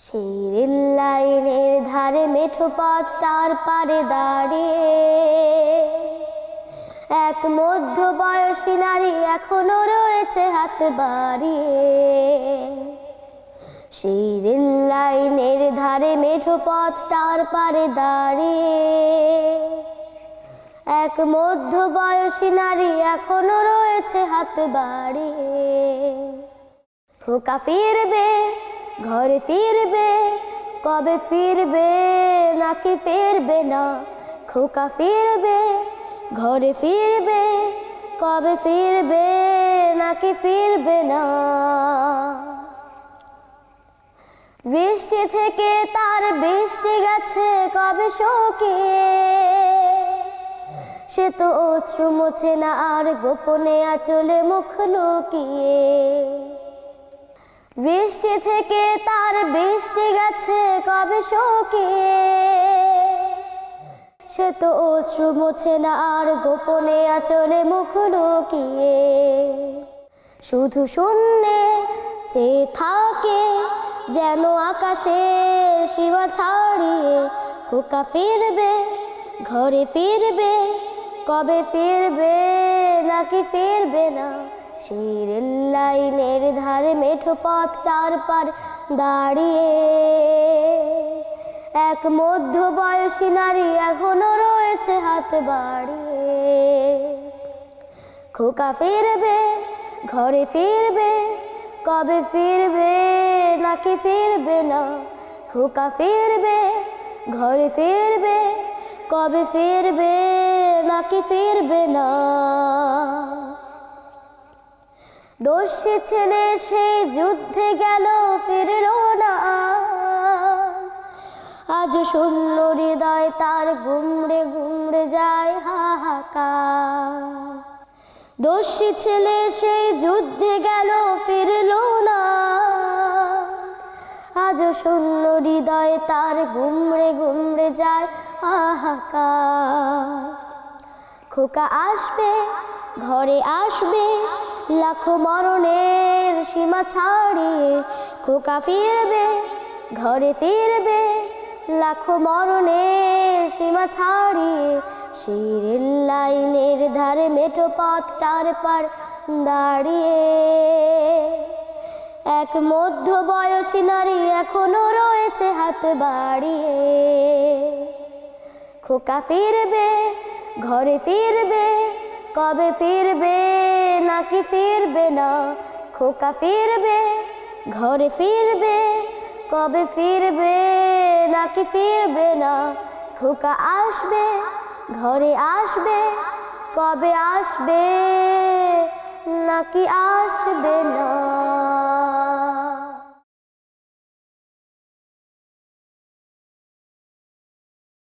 সেই রেল লাইনের ধারে মেঠো পথটার পারে দাঁড়িয়ে এক মধ্যবয়সী নারী এখনো রয়েছে হাত বাড়িয়ে। সেই রেল লাইনের ধারে মেঠো পথটার পারে দাঁড়িয়ে এক মধ্যবয়সী নারী এখনো রয়েছে হাত বাড়িয়ে। খোকা ফিরবে, ঘরে ফিরবে, কবে ফিরবে নাকি ফিরবে না? খোকা ফিরবে, ঘরে ফিরবে, কবে ফিরবে নাকি ফিরবে না? বৃষ্টি থেকে তার বৃষ্টি গেছে কবে শুকিয়ে, সে তো অশ্রু মোছে না আর গোপনে আঁচলে মুখ লুকিয়ে। বৃষ্টি থেকে তার বৃষ্টি গেছে কবে শুকিয়ে, সে তো অশ্রু মোছে না আর গোপনে আঁচলে মুখ লুকিয়ে। শুধু শূন্যে চেয়ে থাকে যেন আকাশের সীমা ছাড়িয়ে। খোকা ফিরবে, ঘরে ফিরবে, কবে ফিরবে নাকি ফিরবে না? সেই রেল লাইনের ধারে মেঠো পথটার পার দাঁড়িয়ে এক মধ্যবয়সী নারী এখনো রয়েছে হাত বাড়িয়ে। খোকা ফিরবে, ঘরে ফিরবে, কবে ফিরবে নাকি ফিরবে না? খোকা ফিরবে, ঘরে ফিরবে, কবে ফিরবে নাকি ফিরবে না? দোষী ছেলে সেই যুদ্ধে গেল ফিরল না, আজ শূন্য হৃদয় তার গুমড়ে গুমড়ে যায় হাহাকার। দোষী ছেলে সেই যুদ্ধে গেল ফিরল না, আজ শূন্য হৃদয় তার গুমড়ে গুমড়ে যায় হাহাকার। খোকা আসবে, ঘরে আসবে, লাখো মরণের সীমা ছাড়িয়ে। খোকা ফিরবে, ঘরে ফিরবে, লাখো মরণের সীমা ছাড়িয়ে। সেই রেল লাইনের ধারে মেঠো পথটার পার দাঁড়িয়ে এক মধ্যবয়সী নারী এখনো রয়েছে হাত বাড়িয়ে। খোকা ফিরবে, ঘরে ফিরবে, কবে ফিরবে নাকি ফিরবে না? খোকা ফিরবে, ঘরে ফিরবে, কবে ফিরবে নাকি ফিরবে না? খোকা আসবে, ঘরে আসবে, কবে আসবে নাকি আসবে না?